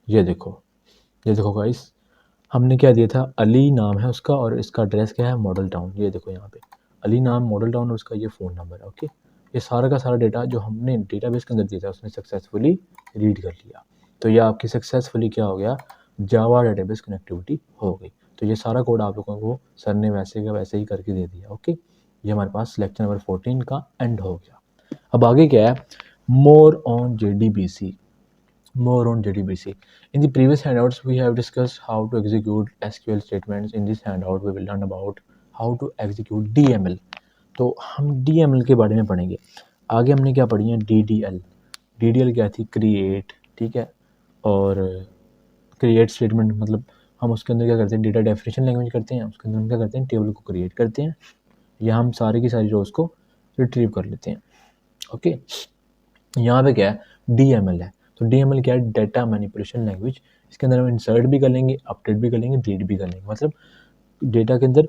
ये देखो गाइस, हमने क्या दिया था, अली नाम है उसका और इसका एड्रेस क्या है, मॉडल टाउन। ये देखो यहाँ पे अली नाम, मॉडल टाउन और उसका ये फ़ोन नंबर है। ओके, ये सारा का सारा डेटा जो हमने डेटाबेस के अंदर दिया था उसने सक्सेसफुली रीड कर लिया। तो ये आपकी सक्सेसफुली क्या हो गया, जावा डेटाबेस कनेक्टिविटी हो गई। तो ये सारा कोड आप लोगों को सर ने वैसे का वैसे ही करके दे दिया। ओके, ये हमारे पास लेक्चर नंबर 14 का एंड हो गया। अब आगे क्या है, more on JDBC। more on JDBC. In the previous handouts, we have discussed how to execute SQL statements. In this handout, we will learn about how to execute DML. तो हम DML के बारे में पढ़ेंगे। आगे हमने क्या पढ़ी है, DDL। DDL क्या थी, क्रिएट, ठीक है, और क्रिएट स्टेटमेंट मतलब हम उसके अंदर क्या करते हैं, डेटा डेफिनेशन लैंग्वेज करते हैं, उसके अंदर हम क्या करते हैं, टेबल को क्रिएट करते हैं, या हम सारी की सारी रोज को रिट्रीव कर लेते हैं। ओके, यहाँ पे क्या है, DML है। तो DML क्या है, डेटा मैनिपुलेशन लैंग्वेज। इसके अंदर हम इंसर्ट भी कर लेंगे, अपडेट भी कर लेंगे, डिलीट भी कर लेंगे। मतलब डेटा के अंदर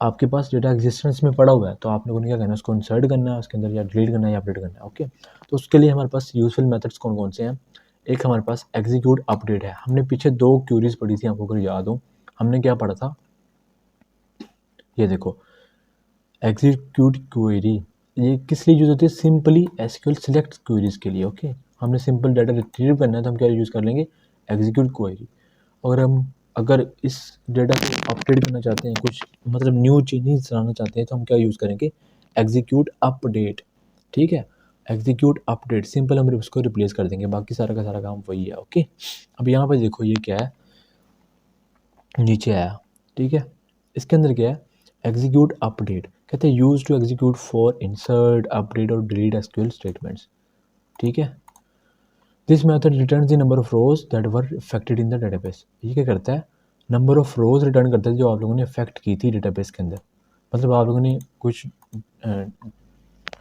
आपके पास डेटा एग्जिस्टेंस में पड़ा हुआ है, तो आप लोगों ने क्या करना है, उसको इंसर्ट करना है उसके अंदर, या डिलीट करना है या अपडेट करना है। ओके, तो उसके लिए हमारे पास यूजफुल मेथड्स कौन कौन से हैं। एक हमारे पास एग्जीक्यूट अपडेट है। हमने पीछे 2 क्यूरीज पढ़ी थी, आपको अगर याद हो, हमने क्या पढ़ा था, ये देखो, एग्जीक्यूट क्वेरी, ये किस लिए यूज होती है, सिंपली एसक्यूएल सिलेक्ट क्वेरीज के लिए। ओके, हमने सिंपल डाटा रिट्रीव करना है तो हम क्या यूज़ कर लेंगे, एग्जीक्यूट क्वेरी। और हम अगर इस डेटा को अपडेट करना चाहते हैं, कुछ मतलब न्यू चेंजेस लाना चाहते हैं, तो हम क्या यूज़ करेंगे, एग्जीक्यूट अपडेट। ठीक है, एग्जीक्यूट अपडेट, सिंपल हम उसको रिप्लेस कर देंगे, बाकी सारा का सारा काम वही है। ओके, अब यहाँ पर देखो ये क्या है, नीचे आया, ठीक है, इसके अंदर क्या है, एग्जीक्यूट अपडेट, कहते हैं use to execute for insert, update और डिलीट एसक्यूएल स्टेटमेंट्स। ठीक है, this method return the number of rows that were affected in the database. ये क्या करता है, नंबर ऑफ रोज रिटर्न करता है जो आप लोगों ने अफेक्ट की थी डेटाबेस के अंदर। मतलब आप लोगों ने कुछ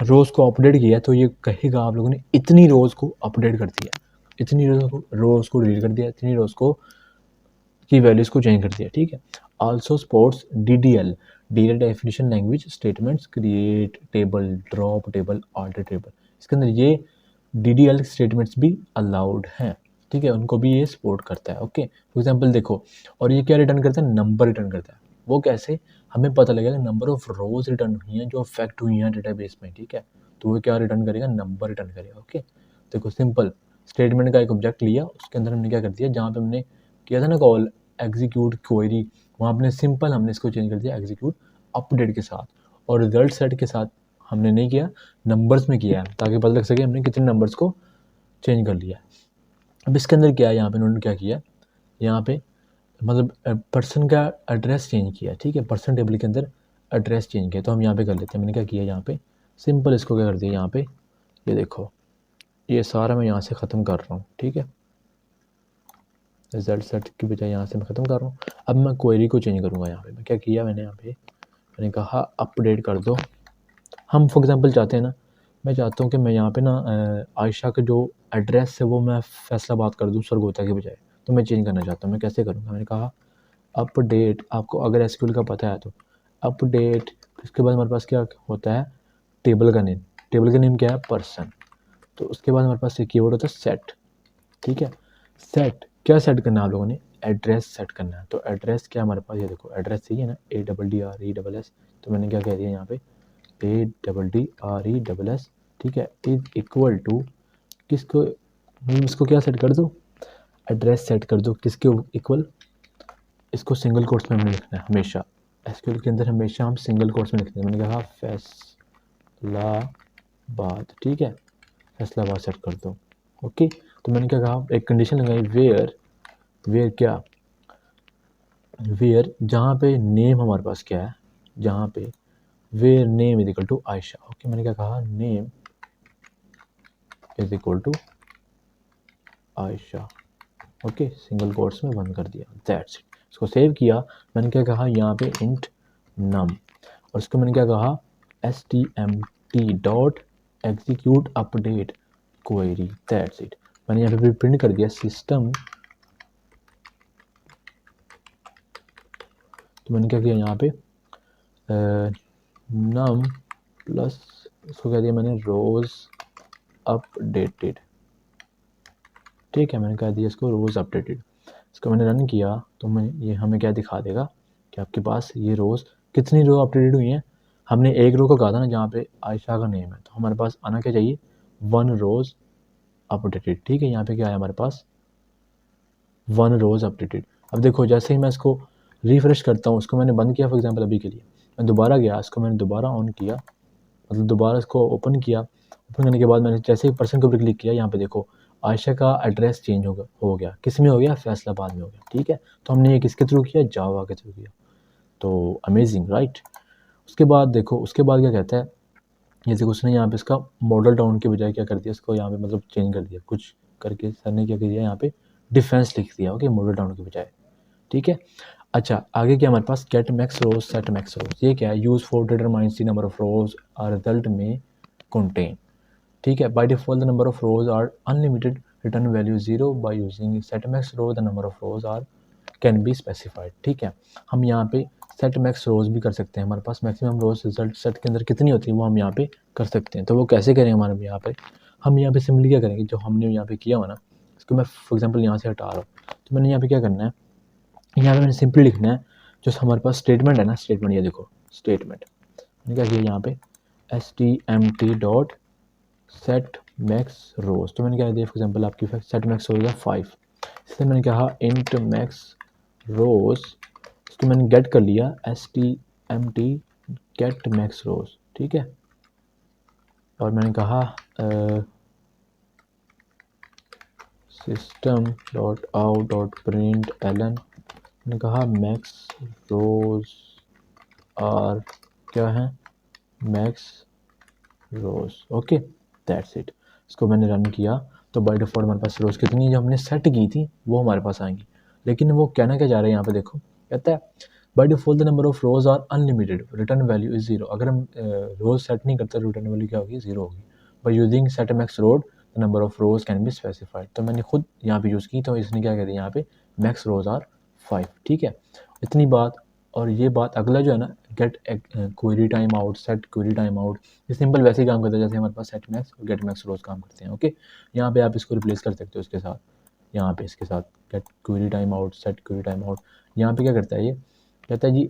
रोज़ को अपडेट किया, तो ये कहेगा आप लोगों ने इतनी रोज़ को अपडेट कर दिया, इतनी रोज़ को डिलीट कर दिया, इतनी रोज़ को की वैल्यूज़ को चेंज कर दिया। ठीक है, also supports DDL, data definition language statements, create table, drop table, alter table. इसके अंदर ये DDL स्टेटमेंट्स भी अलाउड हैं। ठीक है, उनको भी ये सपोर्ट करता है। ओके, फॉर एग्जांपल देखो, और ये क्या रिटर्न करता है, नंबर रिटर्न करता है। वो कैसे, हमें पता लगेगा नंबर ऑफ रोज रिटर्न हुई हैं जो अफेक्ट हुई हैं डेटाबेस में। ठीक है, तो वो क्या रिटर्न करेगा, नंबर रिटर्न करेगा। ओके, देखो सिंपल स्टेटमेंट का एक ऑब्जेक्ट लिया, उसके अंदर हमने क्या कर दिया, जहाँ पे हमने किया था ना कॉल एग्जीक्यूट क्वेरी, वहाँ अपने सिंपल हमने इसको चेंज कर दिया एग्जीक्यूट अपडेट के साथ, और रिजल्ट सेट के साथ हमने नहीं किया, नंबर्स में किया है, ताकि पता लग सके हमने कितने नंबर्स को चेंज कर लिया। अब इसके अंदर क्या है, यहाँ पे उन्होंने क्या किया, यहाँ पे मतलब पर्सन का एड्रेस चेंज किया। ठीक है, पर्सन टेबल के अंदर एड्रेस चेंज किया, तो हम यहाँ पे कर लेते हैं। मैंने क्या किया, यहाँ पे सिंपल इसको क्या कर दिया, यहाँ पे ये देखो, ये सारा मैं यहाँ से ख़त्म कर रहा हूँ। ठीक है, रिजल्ट सेट की बजाय यहाँ से मैं ख़त्म कर रहा हूँ। अब मैं क्वेरी को चेंज करूँगा। यहाँ पे मैं क्या किया, मैंने यहाँ पे मैंने कहा अपडेट कर दो। हम फॉर एग्जांपल चाहते हैं ना, मैं चाहता हूँ कि मैं यहाँ पे ना आयशा का जो एड्रेस है वो मैं फैसलाबाद कर दूँ सरगोधा के बजाय, तो मैं चेंज करना चाहता हूँ। मैं कैसे करूँगा, मैंने कहा अपडेट, आपको अगर एसक्यूएल का पता है तो अपडेट, इसके बाद हमारे पास क्या होता है, टेबल का नेम, टेबल का नेम क्या है, पर्सन। तो उसके बाद हमारे पास एक कीवर्ड होता है सेट। ठीक है, सेट क्या सेट करना है आप लोगों ने, एड्रेस सेट करना है। तो एड्रेस क्या हमारे पास, ये देखो एड्रेस चाहिए ना, ADDRESS, तो मैंने क्या कह दिया यहाँ पे, ADDRESS। ठीक है, इज इक्वल टू किसको, इसको क्या सेट कर दो, एड्रेस सेट कर दो, किसके इक्वल, इसको सिंगल कोट्स में हमने लिखना है हमेशा, एसक्यूएल के अंदर हमेशा हम सिंगल कोट्स में लिखते हैं। मैंने कहा फैसलाबाद। ठीक है, फैसलाबाद सेट कर दो। ओके, तो मैंने क्या कहा, एक कंडीशन लगाई, वेयर क्या, वेयर जहाँ पे नेम हमारे पास क्या है, जहाँ पे where name is equal to Ayesha. Okay, मैंने क्या कहा, name is equal to Ayesha. Okay, single quotes में बंद कर दिया, दैट्स इट। इसको सेव किया, मैंने क्या कहा, यहाँ पे इंट नम, और इसको मैंने क्या कहा, stmt dot execute update query, that's it. मैंने यहाँ पे प्रिंट कर दिया सिस्टम, तो मैंने क्या किया, यहाँ पे नम प्लस इसको कह दिया मैंने रोज अपडेटेड। ठीक है, मैंने कह दिया इसको रोज अपडेटेड। इसको मैंने रन किया, तो मैं ये हमें क्या दिखा देगा कि आपके पास ये रोज़ कितनी रो अपडेटेड हुई हैं। हमने एक रो को कहा था ना जहाँ पे आयशा का नेम है, तो हमारे पास आना क्या चाहिए, 1 रोज़ अपडेटेड। ठीक है, यहाँ पे क्या है हमारे पास, 1 रोज़ अपडेटेड। अब देखो जैसे ही मैं इसको रिफ्रेश करता हूँ, उसको मैंने बंद किया फॉर एग्जांपल अभी के लिए, मैं दोबारा गया, इसको मैंने दोबारा ऑन किया, मतलब दोबारा इसको ओपन किया। ओपन करने के बाद मैंने जैसे ही पर्सन के ऊपर क्लिक किया, यहाँ पे देखो आयशा का एड्रेस चेंज हो गया, किस में हो गया, फैसलाबाद में हो गया, ठीक है। तो हमने ये किसके थ्रू किया, जावा के थ्रू किया। तो अमेजिंग राइट। उसके बाद देखो, उसके बाद क्या कहता है, ये देखो उसने यहाँ पे इसका मॉडल टाउन के बजाय क्या कर दिया, इसको यहाँ पे मतलब चेंज कर दिया कुछ करके, सर ने क्या किया यहाँ पे डिफेंस लिख दिया, ओके, मॉडल टाउन के बजाय, ठीक है। अच्छा आगे क्या हमारे पास, get max rows set max rows, ये क्या है, use for determine the number of rows are result में कंटेन, ठीक है। By default the number of rows are unlimited, return value 0, by using set max row the number of rows are can be specified, ठीक है। हम यहाँ पे सेट मैक्स रोज भी कर सकते हैं, हमारे पास मैक्सिमम रोज रिजल्ट सेट के अंदर कितनी होती है वो हम यहाँ पे कर सकते हैं। तो वो कैसे करेंगे हमारे यहाँ पे, हम यहाँ पे सिंपली क्या करेंगे, जो हमने यहाँ पे किया हुआ ना, इसको मैं फॉर एग्जांपल यहाँ से हटा रहा हूँ, तो मैंने यहाँ पे क्या करना है, यहाँ पे मैंने सिंपली लिखना है जो हमारे पास स्टेटमेंट है ना, स्टेटमेंट, ये देखो स्टेटमेंट, मैंने क्या किया यहाँ पे stmt डॉट सेट मैक्स रोज, तो मैंने क्या दिया फॉर एग्जांपल आपकी सेट मैक्स हो गया 5, इसलिए मैंने कहा इंट मैक्स रोज, इसको मैंने गेट कर लिया stmt गेट मैक्स रोज, ठीक है। और मैंने कहा system dot out dot print LN, मैंने कहा मैक्स रोज और क्या है, max rows, okay, that's it. इसको मैंने रन किया तो बाय डिफॉल्ट हमारे पास रोज कितनी जो हमने सेट की थी वो हमारे पास आएंगी, लेकिन वो कहना क्या जा रहा है यहाँ पे देखो, कहता है by default the number of rows are unlimited, return value is 0, अगर हम रोज सेट नहीं करते रिटर्न वैल्यू क्या होगी, 0 होगी। Bye using set max road the number of rose can be specified, तो मैंने खुद यहाँ पे यूज़ की, तो इसने क्या कह दिया यहाँ पे मैक्स रोज आर 5, ठीक है। इतनी बात। और ये बात अगला जो है ना, get query time out, set query time out, ये सिंपल वैसे ही काम करता है जैसे हमारे पास सेट मैक्स और गेट मैक्स रोज काम करते हैं, ओके। यहाँ पे आप इसको रिप्लेस कर सकते हो इसके साथ, यहाँ पे इसके साथ get query time out, set query time out. यहाँ पे क्या करता है, ये कहता है जी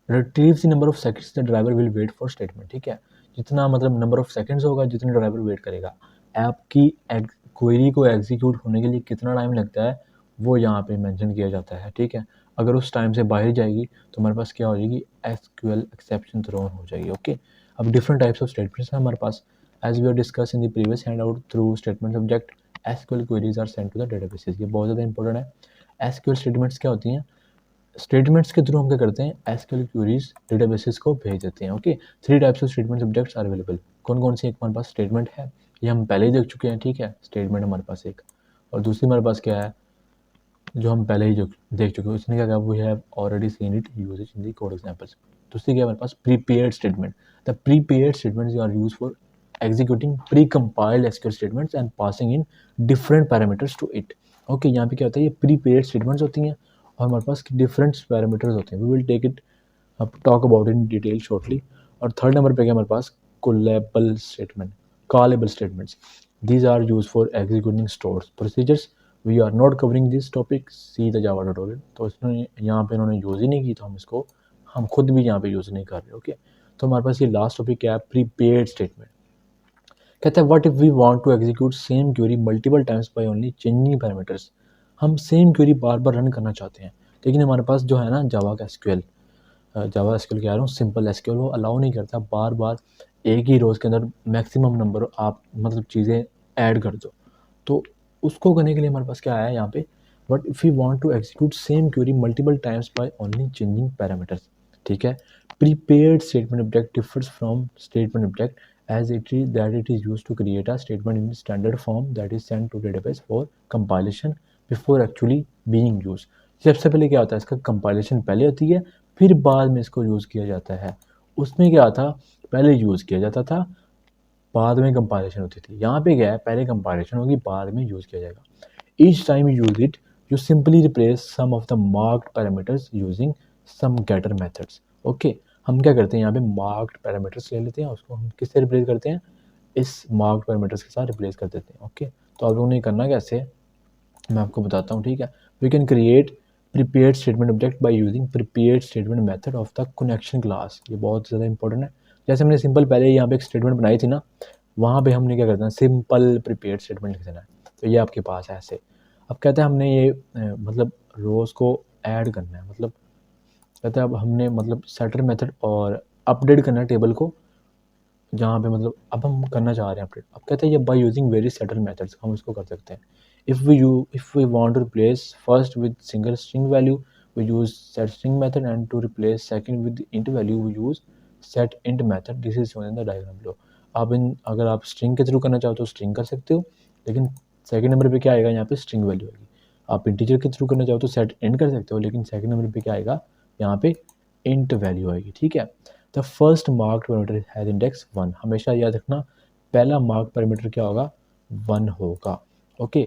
retrieve the number of seconds the driver will wait for statement, ठीक है। जितना मतलब नंबर ऑफ सेकंड्स होगा जितने ड्राइवर वेट करेगा, आपकी क्वेरी को एग्जीक्यूट होने के लिए कितना टाइम लगता है वो यहाँ पे मेंशन किया जाता है, ठीक है। अगर उस टाइम से बाहर जाएगी तो हमारे पास क्या हो जाएगी, एसक्यूएल एक्सेप्शन थ्रोन हो जाएगी, ओके। अब डिफरेंट टाइप्स ऑफ स्टेटमेंट्स हैं हमारे पास, as we are discuss in the previous handout, through statement object SQL queries are sent to the databases, ये बहुत ज़्यादा इंपॉर्टेंट है। एसक्यूएल स्टेटमेंट्स क्या होती हैं, स्टेटमेंट्स के थ्रू हम क्या करते हैं, एसक्यूएल क्वेरीज डेटाबेसेस को भेज देते हैं, okay. 3 types of statement objects are available, कौन कौन सी, एक हमारे पास स्टेटमेंट है, ये हम पहले ही देख चुके हैं, ठीक है, स्टेटमेंट हमारे पास एक, और दूसरी हमारे पास क्या है जो हम पहले ही जो देख चुके हैं, उसने क्या कहा, we have already seen it usages in the code examples. दूसरी क्या हमारे पास, prepared statement, the prepared statements are used for executing precompiled SQL statements and passing in different parameters to it, okay. यहाँ पे क्या होता है, ये प्रीपेयर्ड स्टेटमेंट्स होती हैं और हमारे पास डिफरेंट पैरामीटर्स होते हैं, वी विल टेक इट अब talk about in detail shortly. और थर्ड नंबर पे क्या हमारे पास, callable statement, callable statements, these are used for executing stores procedures, we are not covering this topic, see the java tutorial। तो इसमें यहाँ पे इन्होंने यूज़ ही नहीं की, तो हम इसको हम खुद भी यहाँ पे यूज़ नहीं कर रहे, ओके। तो हमारे पास ये लास्ट टॉपिक क्या है, प्रीपेड स्टेटमेंट, कहता है what if we want to execute same query multiple times by only changing parameters, हम सेम क्वेरी बार बार रन करना चाहते हैं, लेकिन हमारे पास जो है ना जावा का एसक्यूएल, जावा एसक्यूएल कह रहा हूँ, सिंपल एसक्यूएल, वो अलाउ नहीं करता बार बार एक ही रोज़ के अंदर मैक्सिमम नंबर आप मतलब चीज़ें ऐड कर दो। तो उसको करने के लिए हमारे पास क्या आया है यहाँ पे, but if you want to execute same query multiple times by only changing parameters, ठीक है। Prepared statement object differs from statement object as it is used to create a statement in standard form that is sent to database for compilation before actually being used। सबसे पहले क्या होता है, इसका कंपाइलेशन पहले होती है, फिर बाद में इसको यूज़ किया जाता है। उसमें क्या था, पहले यूज़ किया जाता था, बाद में कंपाइलेशन होती थी। यहाँ पे क्या है, पहले कंपाइलेशन होगी, बाद में यूज़ किया जाएगा। Each time you use it you simply replace some of the marked parameters using some getter methods, okay. हम क्या करते हैं, यहाँ पे मार्क्ड पैरामीटर्स ले लेते हैं, उसको हम किससे रिप्लेस करते हैं, इस मार्क्ड पैरामीटर्स के साथ रिप्लेस कर देते हैं, ओके। तो आप लोगों ने करना कैसे, मैं आपको बताता हूँ, ठीक है। We can create prepared statement object by using prepared statement method of the connection class, ये बहुत ज़्यादा इंपॉर्टेंट है। जैसे हमने सिंपल पहले यहाँ पे एक स्टेटमेंट बनाई थी ना, वहाँ पे हमने क्या करना है, सिंपल प्रीपेयर्ड स्टेटमेंट लिख देना है, तो ये आपके पास है ऐसे। अब कहते हैं हमने ये मतलब रोज़ को ऐड करना है, मतलब कहते हैं अब हमने मतलब सेटर मेथड और अपडेट करना है टेबल को जहाँ पे मतलब अब हम करना चाह रहे हैं अपडेट, अब कहते हैं ये by using various setter methods, हम इसको कर सकते हैं। If we want to replace first with single string value we use set string method, and to replace second with int value we use set int method. This is shown in the diagram below. आप अगर आप स्ट्रिंग के थ्रू करना चाहो तो स्ट्रिंग कर सकते हो, लेकिन सेकंड नंबर पे क्या आएगा, यहाँ पे स्ट्रिंग वैल्यू आएगी। आप इंटीजर के थ्रू करना चाहो तो सेट इंट कर सकते हो, लेकिन सेकंड नंबर पे क्या आएगा, यहाँ पे इंट वैल्यू आएगी। ठीक है, the first marked parameter has index 1, हमेशा याद रखना पहला मार्क पैरामीटर क्या होगा, 1 होगा। ओके,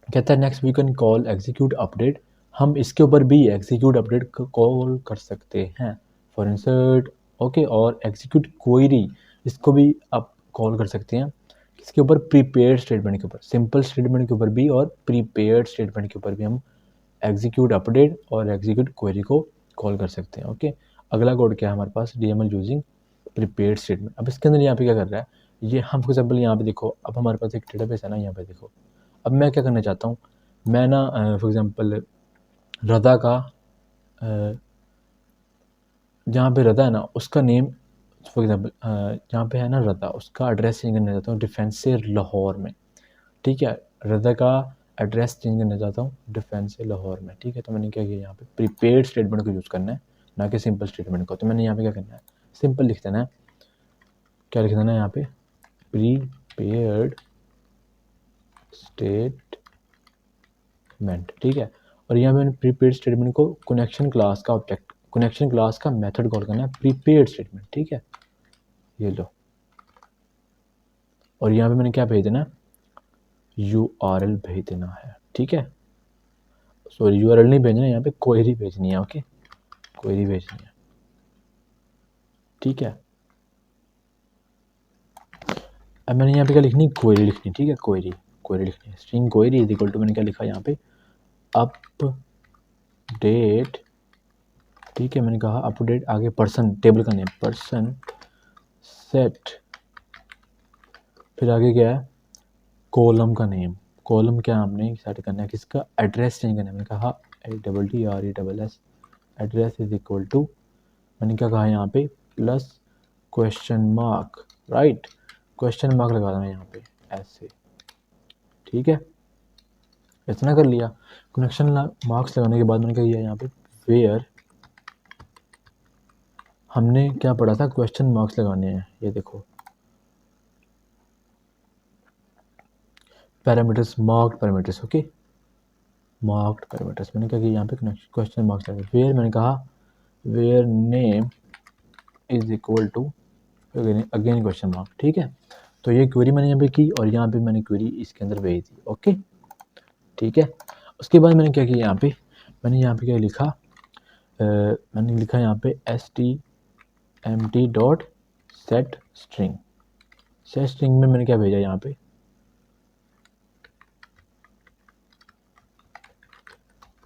कहता है next we can call execute update, हम इसके ऊपर भी एग्जीक्यूट अपडेट कॉल कर सकते हैं फॉर इंसर्ट। ओके, और एग्जीक्यूट क्वेरी इसको भी आप कॉल कर सकते हैं, इसके ऊपर प्रीपेयर्ड स्टेटमेंट के ऊपर, सिंपल स्टेटमेंट के ऊपर भी और प्रीपेयर्ड स्टेटमेंट के ऊपर भी हम एग्जीक्यूट अपडेट और एग्जीक्यूट क्वेरी को कॉल कर सकते हैं। ओके, अगला कोड क्या है हमारे पास, डीएमएल यूजिंग प्रीपेयर्ड स्टेटमेंट। अब इसके अंदर यहाँ पे क्या कर रहा है, ये हम फॉर एग्जाम्पल यहाँ पे देखो, अब हमारे पास एक डेटाबेस है ना, यहाँ पे देखो, अब मैं क्या करना चाहता हूँ, मैं ना फॉर एग्जाम्पल रदा का जहाँ पे रदा है ना उसका नेम, फॉर एग्जाम्पल जहाँ पे है ना रदा, उसका एड्रेस चेंज करना चाहता हूँ डिफेंस से लाहौर में। ठीक है, रदा का एड्रेस चेंज करना चाहता हूँ डिफेंस से लाहौर में। ठीक है, तो मैंने क्या किया, यहाँ पे प्रीपेड स्टेटमेंट को यूज़ करना है, ना कि सिंपल स्टेटमेंट को। तो मैंने यहाँ पे क्या करना है, सिंपल लिख देना है, क्या लिख देना है यहाँ पे, प्रीपेड स्टेटमेंट। ठीक है, और यहाँ पे मैंने प्रीपेड स्टेटमेंट को कनेक्शन क्लास का ऑब्जेक्ट, कनेक्शन क्लास का मेथड कॉल करना है प्रीपेड स्टेटमेंट। ठीक है, ये लो, और यहाँ पे मैंने क्या भेज देना है, URL भेज देना है। ठीक है, सॉरी URL नहीं भेजना है, यहाँ पे क्वेरी भेजनी है। ओके, क्वेरी भेजनी है। ठीक है, अब मैंने यहाँ पे क्या लिखनी, क्वेरी लिखनी। ठीक है, क्वेरी लिखनी है, string query is equal to, मैंने क्या लिखा यहाँ पे, अपडेट। ठीक है, मैंने कहा अपडेट, आगे पर्सन, टेबल का नेम पर्सन सेट, फिर आगे क्या है, कॉलम का नेम, कॉलम क्या हमने सेट करना है, किसका, एड्रेस चेंज करना है। मैंने कहा ADDRESS address is equal to, मैंने क्या कहा यहाँ पे, plus question mark, right, question mark लगा देना यहाँ पे ऐसे। ठीक है, इतना कर लिया, कनेक्शन मार्क्स लगाने के बाद मैंने क्या किया यहाँ पे, वेयर, हमने क्या पढ़ा था, क्वेश्चन मार्क्स लगाने हैं, ये देखो parameters, marked parameters. Okay, marked parameters, मैंने क्या किया यहाँ पे, क्वेश्चन मार्क्स लगा, वेयर मैंने कहा where name is equal to again question mark. ठीक है, तो ये क्वेरी मैंने यहाँ पे की, और यहाँ पे मैंने क्वेरी इसके अंदर भेज दी। ओके, ठीक है, उसके बाद मैंने क्या किया यहाँ पे, मैंने यहाँ पे क्या लिखा, मैंने लिखा यहाँ पे STMT dot set string, set string में मैंने क्या भेजा यहाँ पे,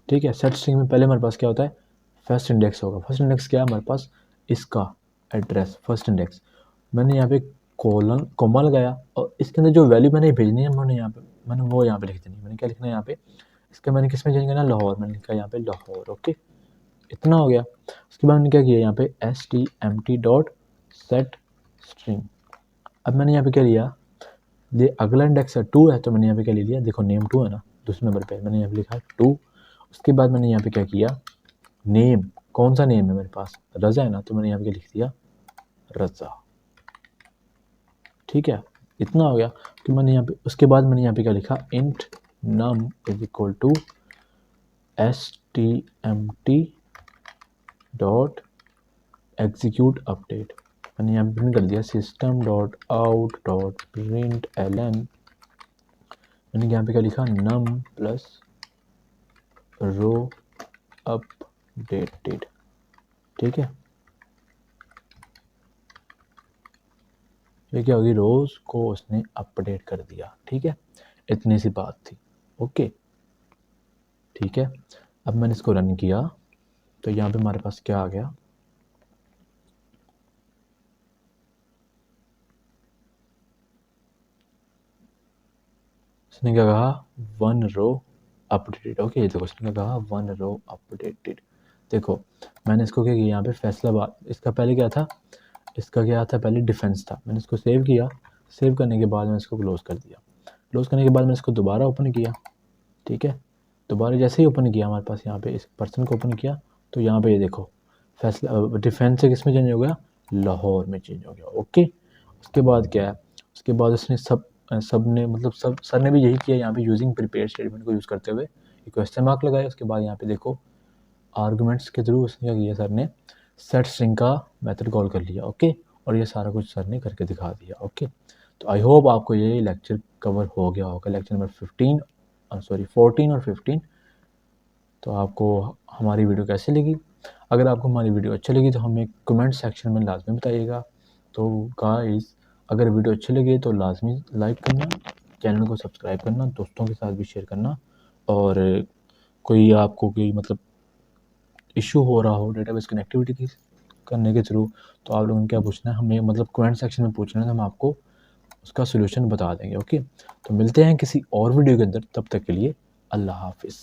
ठीक है, सेट स्ट्रिंग में पहले हमारे पास क्या होता है, फर्स्ट इंडेक्स होगा। फर्स्ट इंडेक्स क्या है हमारे पास, इसका एड्रेस, फर्स्ट इंडेक्स। मैंने यहाँ पे कोलन कोमा लगाया, और इसके अंदर जो वैल्यू मैंने भेजनी है मैंने वो यहाँ पे लिख देनी है। मैंने क्या लिखना है यहाँ पे, इसका मैंने किस में चेंज करना है, लाहौर, मैंने लिखा यहाँ पे लाहौर। ओके, इतना हो गया। उसके बाद मैंने क्या किया यहाँ पे, STMT डॉट सेट स्ट्रिंग। अब मैंने यहाँ पे क्या लिया, ये अगला इंडेक्स है 2 है, तो मैंने यहाँ पे क्या ले लिया, देखो नेम 2 है ना, दूसरे नंबर पे मैंने यहाँ पे लिखा 2। उसके बाद मैंने यहाँ पे क्या किया, नेम, कौन सा नेम है मेरे पास, रज़ा है ना, तो मैंने यहाँ पे क्या लिख दिया, रज़ा। ठीक है, इतना हो गया कि मैंने यहाँ पे, उसके बाद मैंने यहाँ पे क्या लिखा, int num is equal to STMT dot execute update. मैंने यहाँ पे प्रिंट कर दिया system dot out dot print LN, मैंने यहाँ पे क्या लिखा, नम प्लस रो अपडेटेड। ठीक है, ये क्या होगी, रोज को उसने अपडेट कर दिया। ठीक है, इतनी सी बात थी। ओके, ठीक है, अब मैंने इसको रन किया, तो यहाँ पे हमारे पास क्या आ गया, इसने क्या कहा, 1 रो अपडेटेड। ओके, ये देखो इसने क्या कहा, 1 रो अपडेटेड। देखो मैंने इसको क्या किया यहाँ पे, फैसलाबाद, इसका पहले क्या था, इसका क्या था, पहले डिफेंस था, मैंने इसको सेव किया, सेव करने के बाद मैंने इसको क्लोज़ कर दिया। क्लोज़ करने के बाद मैंने इसको दोबारा ओपन किया, ठीक है। दोबारा जैसे ही ओपन किया हमारे पास यहाँ पे इस पर्सन को ओपन किया तो यहाँ पे ये देखो फैसला डिफेंस से किस में चेंज हो गया, लाहौर में चेंज हो गया, ओके। उसके बाद क्या है, उसके बाद उसने सब ने मतलब सब सर ने भी यही किया यहाँ पे, यूजिंग प्रिपेयर स्टेटमेंट को यूज़ करते हुए एक क्वेश्चन मार्क लगाया। उसके बाद यहाँ पे देखो आर्गुमेंट्स के थ्रू उसने क्या किया, सर ने सेट स्ट्रिंग का मेथड कॉल कर लिया, ओके। और ये सारा कुछ सर ने करके दिखा दिया, ओके। तो आई होप आपको ये लेक्चर कवर हो गया होगा, लेक्चर नंबर 14 और 15। तो आपको हमारी वीडियो कैसी लगी? अगर आपको हमारी वीडियो अच्छी लगी तो हमें कमेंट सेक्शन में लाजमी बताइएगा। तो गाइस, अगर वीडियो अच्छी लगी तो लाजमी लाइक करना, चैनल को सब्सक्राइब करना, दोस्तों के साथ भी शेयर करना। और कोई आपको कोई मतलब इशू हो रहा हो डेटाबेस कनेक्टिविटी की करने के थ्रू, तो आप लोगों ने क्या पूछना है हमें, मतलब कमेंट सेक्शन में पूछना है, तो हम आपको उसका सोल्यूशन बता देंगे, ओके। तो मिलते हैं किसी और वीडियो के अंदर, तब तक के लिए अल्लाह हाफिज़।